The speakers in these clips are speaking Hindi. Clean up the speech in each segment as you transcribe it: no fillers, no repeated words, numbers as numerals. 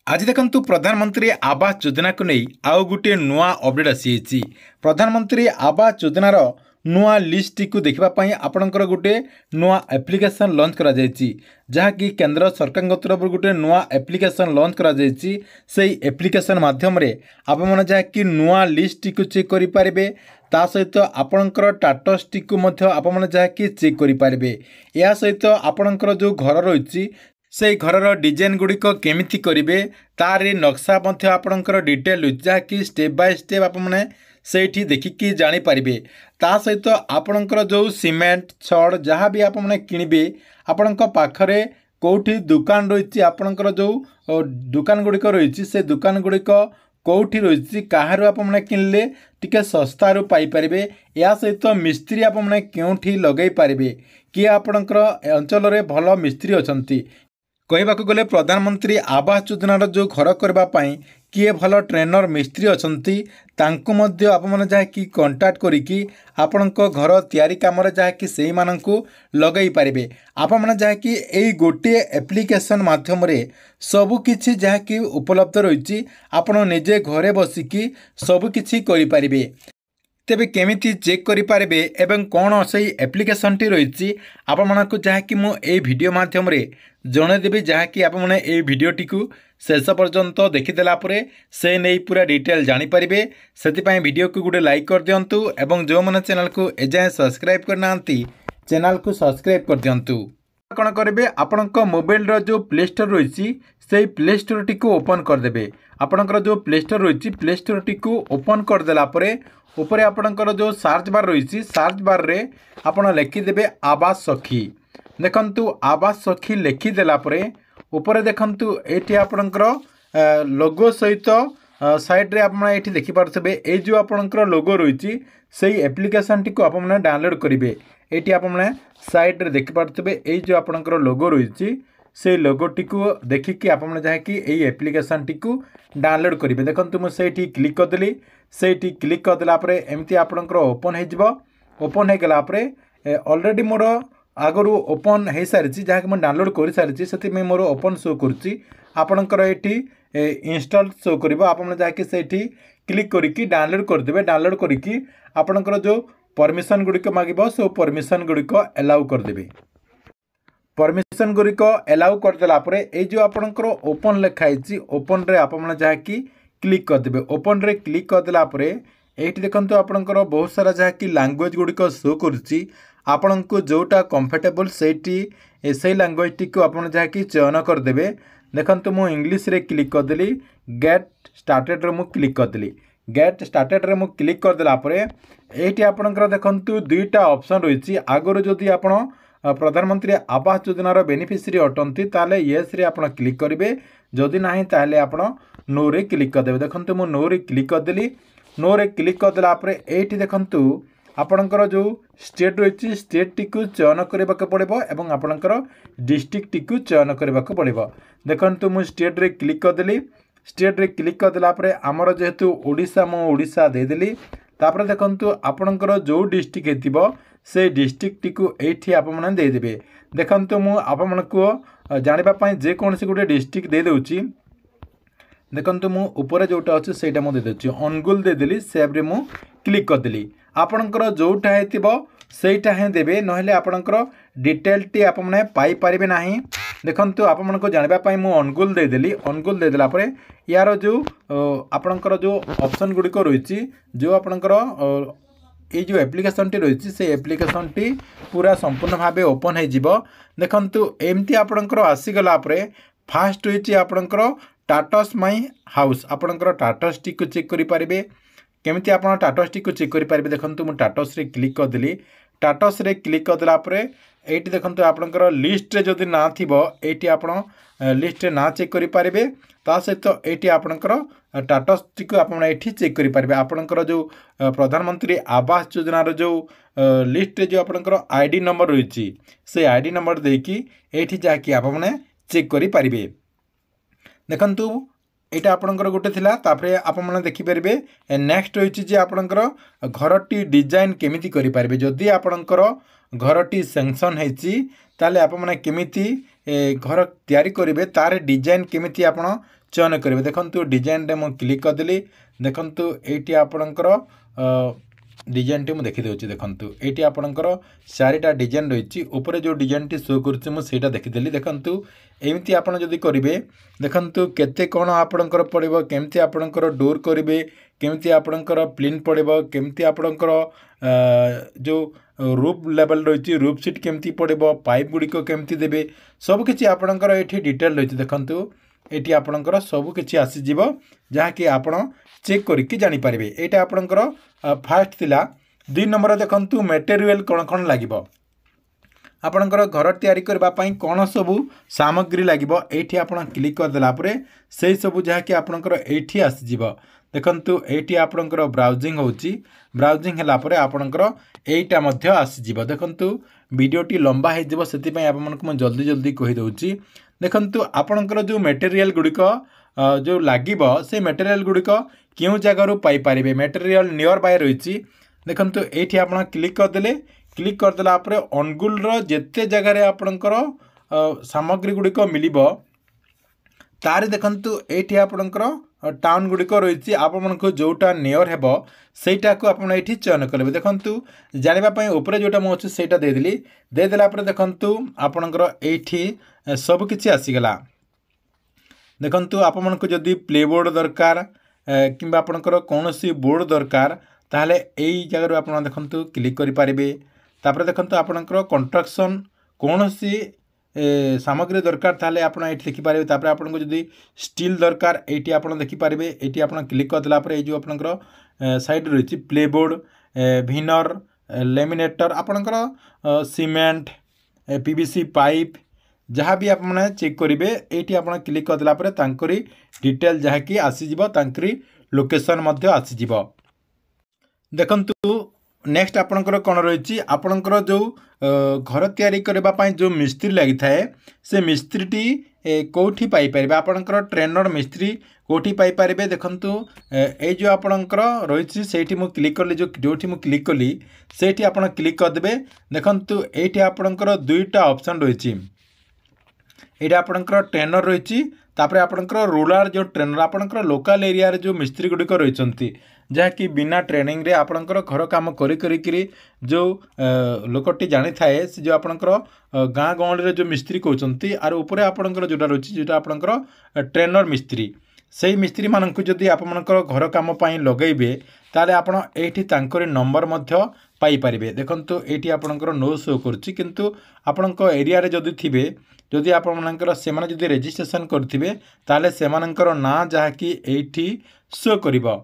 आज देखंतु प्रधानमंत्री आवास योजना को नहीं आउ गोटे नुआ अपडेट आसी प्रधानमंत्री आवास योजनार नुआ लिस्ट को देखापी आपणकर गोटे नुआ एप्लिकेशन लॉन्च करा जहाँकि केंद्र सरकार तरफ गोटे नुआ एप्लिकेशन लॉन्च करा से एप्लिकेशन माध्यम रे आप जहाँकि नुआ लिस्ट को चेक करें ता सहित आपणकर टाटस टी को जहाँकि चेक करें या सहित आपणकर जो घर रही से घर डिजाइन गुड़िक केमिति करेंगे तार नक्शा आपणकर डिटेल जहाँकि स्टेप बाय स्टेप आपने सेठी देखिकी जानीपारे ता सहित आपणकर जो सीमेंट छड़ जहाँ भी आपने किणवे आपण पाखरे कौटी दुकान रही आपणकर जो दुकान गुड़िक रही से दुकान गुड़िक कौटी रही कहारू आपने किणले टिके सस्तारू पाइपारे या सहित मिस्त्री आपने क्योंठी लगे पारे किए आपणकर अंचल में भल मिस्त्री अच्छा कहवाक गले प्रधानमंत्री आवास योजनार जो घर करने किए भल ट्रेनर मिस्त्री अच्छा आपने जहाँकि कंटाक्ट करिकी आपण घर तैयारी कम जहाँकि से लगे पारे आपने जहाँकि यही गोटे एप्लिकेशन माध्यम सबकि जहाँकि उपलब्ध रही आपण निजे घरे बसिकी सबकि करें तेबे केमिति चेक करें एवं कौन से एप्लिकेशन टी रही आपको जहाँकि मुझे वीडियो माध्यम जनईदेवी जहाँकि आपने ये वीडियोटी को शेष पर्यंत देखीदेला से नहीं पूरा डिटेल जानीपारे से वीडियो को गोटे लाइक कर दिंतु एवं जो मैंने चैनल को एजाएं सब्सक्राइब करना चैनल को सब्सक्राइब कर दिंतु कौन करेंगे आपण मोबाइल जो प्ले स्टोर रही से प्ले स्टोर टी ओपन करदे आपणकर जो प्ले स्टोर रही प्ले स्टोर टी ओपन करदेला ऊपर आपणकर जो सर्च बार रही सर्च बार रे आपण लिखिदेवे आवास सखी देखंतु आवास सखी लिखिदेला ऊपर देखंतु एटी आपणकर लोगो सहित साइड रे आपन एटी देखि पारथबे ए जो आपणकर लोगो रही से एप्लिकेशन टी को आपन डाउनलोड करेंगे एटी आपन साइड रे देखि पारथबे ए जो आपणकर लोगो रही से लोगोटी को देखिकी आपन जहाँकि यही एप्लिकेशन टी को डाउनलोड करेंगे देखंतु मुझे क्लिक करदेली से क्लिक करदेला एमती आपणकर ओपन ओपन हो गला ऑलरेडी मोर आगु ओपन हो सारी जहाँकि मैं डाउनलोड कर सारी से मोर ओपन शो करुच्ची आपणकर ये इंस्टॉल शो कर आपन जहाँकि से क्लिक करके डाउनलोड करदे डाउनलोड करके आपणकर जो परमिशन गुड़िक मांग सो परमिशन गुड़िक एलाउ करदे परमिशन गुड़िक एलाउ करदेला ये जो आपणकर ओपन लिखाई ओपन रे आपन जहाँकि क्लिक करदे ओपन रे क्लिक करदेला ये देखो आपणकर बहुत सारा जहाँकि लैंग्वेज गुड़िक शो करुच्ची आपण को जोटा कंफर्टेबल से लैंग्वेज टी को आपन जहाँकि चयन करदे देखो मु इंग्लिश रे क्लिक करदेली गेट स्टार्टेड रे मु क्लिक करदेली गेट स्टार्टेड रे मु क्लिक करदेला ये आपणकर देखंतु दुईटा ऑप्शन रही आगुरी जदि आपण प्रधानमंत्री आवास योजनार बेनिफिशियरी अटंती ताले येस रे आपण क्लिक करेंगे जदि ना ताले आपण नो रे क्लिक करदे देखंतु मु नो रे क्लिक करदेली नो रे क्लिक करदेला ये देखंतु आपणकर जो स्टेट रही स्टेट टी को चयन करने पड़ो एवं आपणकर डिस्ट्रिक्ट टी को चयन करने पड़ो देखंतु मु स्टेट रे क्लिक करदेली स्टेट रे क्लिक करदेला आमर जेहेतु ओडिशा मु ओडिशा देदेली तापर देखंतु आपणकर जो डिस्ट्रिक्ट हेतिबो से डिस्ट्रिक्ट टी को एठी आपमने दे देबे देखंतु मु आपमनको जानिबा पई जे कोनसी गुटे डिस्ट्रिक्ट दे देउची देखंतु मु ऊपर जोटा अछि सेटा मु दे देउची अनुगुल दे देली सेव रे मु क्लिक कर देली आपणकर जोटा हेतिबो सेटा हे देबे नहले आपणकर डिटेल टी आपमने पाई परिबे नाही देखंतु आपमनको जानिबा पई मु अनुगुल दे देली अनुगुल दे देला यार जो आपणकर जो ऑप्शन गुडी को रहिछि जो आपणकर ये जो एप्लिकेशन टी रही से एप्लिकेशन टी पूरा संपूर्ण भाव ओपन हो देखंतु एमती आपणकर आसीगला फास्ट रही आपणकर टाटस माई हाउस आपणकर टाटस टी को चेक करें केमिति आपण टाटस टी को चेक करें देखंतु मु टाटस रे क्लिक करदेली टाटस रे क्लिक करदेला ये देखंतु आपणकर लिस्ट रे जदि ना थिबो एटी आपण लिस्ट रे ना चेक करें ता सहित ये आपणकर टाटस टी को आप चेक करें आपणकर जो प्रधानमंत्री आवास योजनार जो लिस्ट जो आपणकर आईडी नंबर रही से आईडी नंबर देकी एठी जाकी आपने चेक करें देखंतु यहाँ आपणकर गोटे थिला तापरे आपने देखिपारे नेक्स्ट रही आपणकर घरटी डिजाइन केमिति करि पारिबे जदि आपणकर घरटी सैंक्शन होती ताले आपने केमिति घर तैयारी करेंगे तार डिजाइन केमिति आपण चयन करेंगे। देखंतु डिजाइन रे मु क्लिक करदेली। देखंतु एटी आपणकर डिजाइन टी मुझे देखीदे। देखंतु एटी आपणकर चारिटा डिजाइन रही ऊपर जो डिजाइन टी शो करुच्ची मुझे देखीदेली। देखंतु एमती आपन जदि करेंगे देखंतु केते कौन आपणकर पड़िबो केमती आपणकर डोर करेंगे केमती आपणकर प्लिन पड़िबो केमती आपणकर जो रूफ लेवल रही रूफ सीट केमती पड़िबो पाइप गुड़िक केमती देबे सबकिछि आपणकर एठी डिटेल रही। देखंतु एटी आपणकर सबकिछि आसीजिवो जहाँकि आपण चेक करिकि जानि पारिबे। एटा आपणकर फास्ट थिला। 2 नंबर देखंतु मटेरियल कोन कोन लागिबो आपणकर घर तैयारी करबा पई कोन सबु सामग्री लागिबो एठी आपण क्लिक कर देला परे सेही सबु जहाँकि आपणकर एठी आसीजिवो। देखंतु एटी आपणकर ब्राउजिंग होची ब्राउजिंग हला परे आपणकर एटा मध्य आसीजिवो। देखंतु वीडियोटी लंबा हे जिवो सेति पई आपमनक म जल्दी जल्दी कहि दउची। देखंतु आपणकर जो मटेरियल गुड़िक जो लागिबो से मटेरियल गुड़िक क्यों जगार पाई पारिबे मटेरियल नियर बाय रही। देखंतु एठी आपण क्लिक करदेले क्लिक करदेला परे अनुगुल रो जेते जगार आपणकर सामग्री गुड़िक मिलिबो तार देखंतु एठी आपणकर टाउन गुड़िक रही आपको जोटा नियर हेबो सेटा को आपण एठी चयन करेंगे। देखंतु जानिबा पई ऊपर जोटा मो अछि सेटा देदेली देदेला परे देखंतु आपणकर एठी सब किछि आसीगला। देखंतु आपमनको जदि प्ले बोर्ड दरकार किंबा आपणकर कोनोसी बोर्ड दरकार ताहले एई जगह आपण देखंतु क्लिक करि पारिबे। तापर देखंतु आपणकर कंस्ट्रक्शन कोनोसी सामग्री दरकार ताहले आपण एठी देखि पारिबे। तापर आपनको जदि स्टील दरकार एठी आपण देखि पारिबे। एठी आपण क्लिक कर देला परे ए जो आपणकर साइड रही प्ले बोर्ड भिनर लेमिनेटर आपणकर सीमेंट पीवीसी पाइप जहाँ भी आप चेक करेंगे ये आप क्लिक करदेला तांकरी डिटेल जहाँकि आसीजिवो तांकरी लोकेशन मध्य आसीजिवो। देखंतु नेक्स्ट आपणकर कौन रही आपणकर जो घर तैयारी करबा पई जो मिस्त्री लगी थाए से मिस्त्रीटी कोठी पाई परिबे आपणकर ट्रेनर मिस्त्री कोठी पाई परिबे। देखंतु ए जो आपणकर रही सेठी मु क्लिक करली जोठी मु क्लिक कली सेठी आपण क्लिक कर देबे। देखंतु एठी आपणकर दुईटा ऑप्शन रही ये आपणकर ट्रेनर रही तापरे आपणकर रूरल जो ट्रेनर आपणकर लोकल एरिया रे जो मिस्त्री गुड़िक रही जहाँकि बिना ट्रेनिंग रे आपणकर घर काम करी जो लोकटी जानी थाए से जो आपणकर गाँ गहली रे जो मिस्त्री कहते आर उपरे आपणकर जोटा रही जोटा आपणकर ट्रेनर मिस्त्री से मिस्त्री मानक जदि आपणकर घर काम पाई लगेबे ताले आपण एठी तांकरी नंबर मध्य पाई परिबे। देखंतु एठी आपणकर नो शो करछि किंतु आपणक एरिया रे जदि थिबे जदि आपणकर सेमाने जदि रजिस्ट्रेशन करथिबे ताले सेमानकर ना जहाँकि एठी शो करिवो।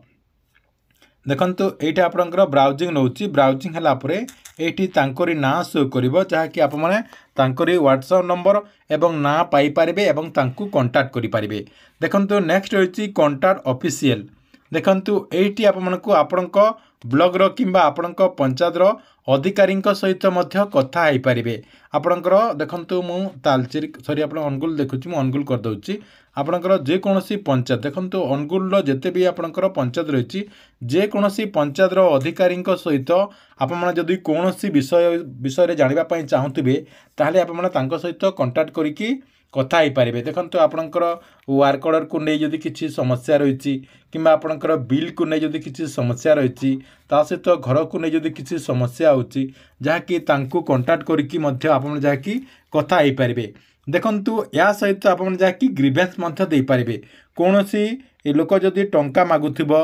देखंतु एठी आपणकर ब्राउजिंग नउछि ब्राउजिंग हला परे एठी तांकरी ना शो करिवो जहाँकि आप माने तांकरी व्हाट्सएप नंबर एवं ना पाई पारिबे एवं तांकु कांटेक्ट करि पारिबे। देखंतु नेक्स्ट होछि कांटेक्ट ऑफिशियल। देखंतु एठी आपमनको आपणक ब्लॉग रो किंबा आपणक पंचायत रो अधिकारी सहित मध्य कथा हो पारे। आपणकर देखंतु मु तालचेरी सॉरी आपण अनुगुल देखुची मु अनुगुल कर दउची आपणकर जेकोसी पंचायत देखंतु अनुगुल जेते भी आपणकर पंचायत रही जेकोसी पंचायत रो अधिकारी सहित आपण जदि कोनोसी विषय जानिबा पई चाहुथिबे ताहले आपण तांको सहित कांटेक्ट करिकि कथा हो पारे। देखो आपणकर वर्क ऑर्डर को नहीं जदि किसी समस्या रही किंबा आपणकर बिल को नहीं जदि किसी समस्या रही ता सहित घर को नहीं जदि किसी समस्या होची जहाँकि तांको कांटेक्ट करिकि मध्य आपण जहाँकि कथा हो पारे। देखंतु या सहित आपण जहाँकि ग्रीवेंस मध्य दे पारे। कोनोसी लोक जदि टंका मागुथिबो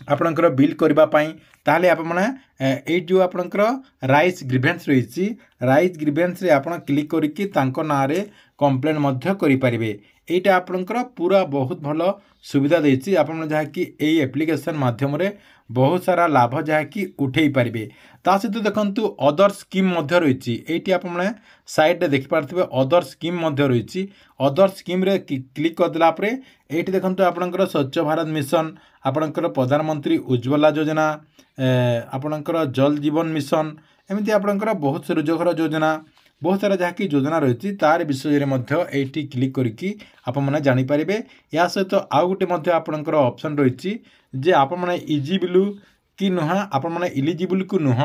आपणकर बिल करबा पई ताहले आपमने ए जो आपणकर राइस ग्रीवेंस रही राइस ग्रीवेंस रे आपण क्लिक करिकि तांको नारे कंप्लेन मध्य करि परिबे। एटा आपणकर पूरा बहुत भलो सुविधा देछि आपण जहाँकि एई एप्लिकेशन माध्यम रे बहुत सारा लाभ जहाँकि उठे पारे। ता सहित देखंतु अदर स्कीम मध्य रही एटी आपने साइड रे देखि पारथिबे अदर स्कीम मध्य रही अदर स्कीम रे क्लिक कर देला परे एटी देखंतु आपणकर स्वच्छ भारत मिशन आपणकर प्रधानमंत्री उज्ज्वला योजना आपणकर जल जीवन मिशन एमती आपणकर बहुत से रोजगार योजना बहुत सारा जहाँकि योजना रही तार विषय में ये क्लिक करके आपने जानीपारे। या सहित आउ गोटे आपणकर ऑप्शन रही जे आप इजिबल कि नुह आप इलिजिबल को नुह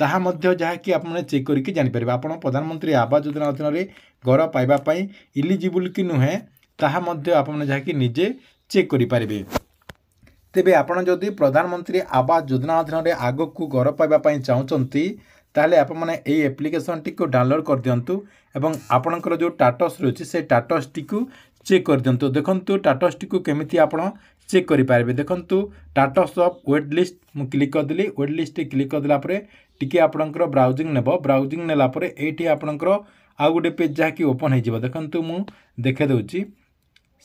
ତାହା ମଧ୍ୟ ଯାହାକି ଆପଣମାନେ ଚେକ୍ କରିକି ଜାଣିପାରିବେ। ଆପଣ ପ୍ରଧାନମନ୍ତ୍ରୀ ଆବାସ ଯୋଜନା ଅଧୀନରେ ଘର ପାଇବା ପାଇଁ ଇଲିଜିବୁଲ୍ କି ନୁହେଁ ତାହା ମଧ୍ୟ ଆପଣମାନେ ଯାହାକି ନିଜେ ଚେକ୍ କରିପାରିବେ। ତେବେ ଆପଣ ଯଦି ପ୍ରଧାନମନ୍ତ୍ରୀ ଆବାସ ଯୋଜନା ଅଧୀନରେ ଆଗକୁ ଘର ପାଇବା ପାଇଁ ଚାହୁଁଛନ୍ତି ତାହେଲେ ଆପଣମାନେ ଏହି ଆପ୍ଲିକେସନଟିକୁ ଡାଉନଲୋଡ୍ କରିଦିଅନ୍ତୁ ଏବଂ ଆପଣଙ୍କର ଯେଉଁ ଷ୍ଟାଟସ୍ ରହିଛି ସେ ଷ୍ଟାଟସ୍ଟିକୁ ଚେକ୍ କରିଦିଅନ୍ତୁ। ଦେଖନ୍ତୁ ଷ୍ଟାଟସ୍ଟିକୁ କେମିତି ଆପଣ ଚେକ୍ କରିପାରିବେ। ଦେଖନ୍ତୁ ଷ୍ଟାଟସ୍ ଅଫ୍ ୱେଟ୍ ଲିଷ୍ଟ ମୁଁ କ୍ଲିକ୍ କରିଦେଲି। ୱେଟ୍ ଲିଷ୍ଟ କ୍ଲିକ୍ କରିଦେଲା ପରେ ଟିକେ ଆପଣଙ୍କର ବ୍ରାଉଜିଂ ନେବ। ବ୍ରାଉଜିଂ ନେଲା ପରେ এইটি ଆପଣଙ୍କର ଆଉ ଗୋଟେ ପେଜ୍ ଯାହାକି ଓପନ୍ ହେଇଯିବ। ଦେଖନ୍ତୁ ମୁଁ ଦେଖାଇ ଦେଉଛି।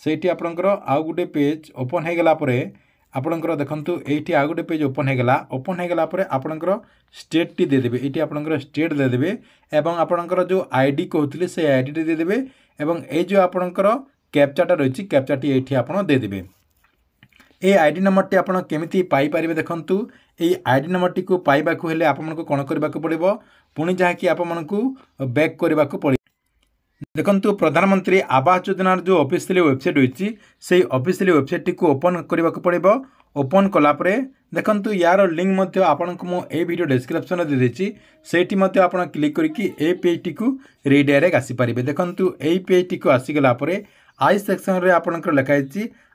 ସେଇଠି ଆପଣଙ୍କର ଆଉ ଗୋଟେ ପେଜ୍ ଓପନ୍ ହେଇଗଲା ପରେ ଆପଣଙ୍କର ଦେଖନ୍ତୁ এইটি ଆଉ ଗୋଟେ ପେଜ୍ ଓପନ୍ ହେଇଗଲା। ଓପନ୍ ହେଇଗଲା ପରେ ଆପଣଙ୍କର ଷ୍ଟେଟ୍ଟି ଦେଇଦେବେ। এইটি ଆପଣଙ୍କର ଷ୍ଟେଟ୍ ଦେଇଦେବେ ଏବଂ ଆପଣଙ୍କର ଯେଉଁ ଆଇଡି କହୁଥିଲେ ସେ ଆଇডিটি ଦେଇଦେବେ ଏବଂ এই ଯେଉଁ ଆପଣଙ୍କର କ୍ୟାପଚାଟା ରହିଛି କ୍ୟାପଚାଟି এইটি ଆପଣ ଦେଇଦେବେ। এই আইডি নম্বরটি আপনার কেমিতি পাইপারে দেখন্তু। এই আইডি নম্বরটি পাইবাকু হলে আপনার কোণ করা পড়ব পুনি যাকি আপনার ব্যাক করা পড়ব। দেখন্তু প্রধানমন্ত্রী আবাস যোজনার যে অফিসিয়ালি ওয়েবসাইট রয়েছে সেই অফিসিয়ালি ওয়েবসাইটটি ওপন করা পড়ব। ওপন কলাপরে দেখন্তু ইয়ার লিঙ্ক মধ্যে আপনার মু এই ভিডিও ডেসক্রিপশন দিয়ে সেইটি মধ্যে আপনার ক্লিক করি এই পেজটি রিডাইরেক্ট আসিপারে। দেখন্তু এই পেজটি আসিগলা পরে আই সেকশন আপনার লেখাই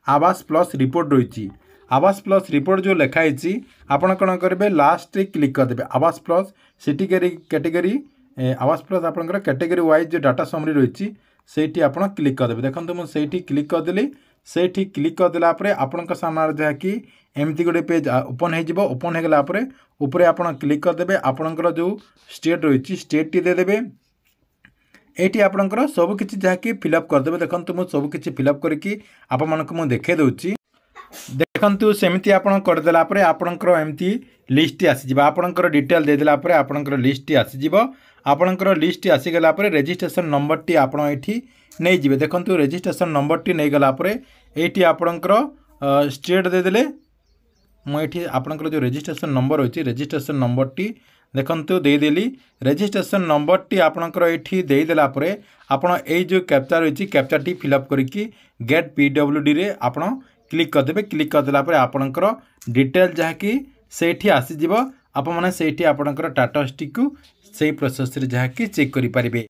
आवास प्लस रिपोर्ट रही। आवास प्लस रिपोर्ट जो लिखाई आपड़ कौन करेंगे लास्ट क्लिक करदे आवास प्लस सिटी कैटेगरी आवास प्लस आपंकर कैटेगरी वाइज जो डाटा समरी रही से आप क्लिक करदे। देखो मुझे क्लिक करदेली। से क्लिक करदेला आपण सामने जहाँकि एमती गोटे पेज ओपन हो ओपन होगला उपरे आप क्लिक करदे आपणकर जो स्टेट रही स्टेट टी देदेवे। এইটি আপনার सबकि जहाँकि फिलअप करदे। देखो मुझे सबकि फिलअप करके आपको देखे दूसरी। देखु सेमती आप करदेला आपणकर एमती लिस्ट आसीज आपणकर डिटेल देदेला आपणकर लिस्ट आसीज। आपणकर लिस्ट आसीगला रेजिस्ट्रेशन नंबर टी आप नहीं जी। देखो रेजिस्ट्रेशन नंबर टी नहीं गला ये आपणकर स्टेट देदेले मुझे आपणकर जो रेजिस्ट्रेशन नंबर रही रेजिस्ट्रेशन नंबर टी देखंतु देदेली। रेजिस्ट्रेशन नंबर टी आपणकर ये देदेला आपण ये जो कैप्चा रही कैप्चा टी फिलअप करके गेट PWD रे आपण क्लिक करदे। क्लिक करदेला आपणकर डिटेल जहाँकि सेठी आसीजिवो। आपण माने सेठी आपणकर स्टेटस टी को सही प्रोसेस रे जहाँकि चेक करि परिबे।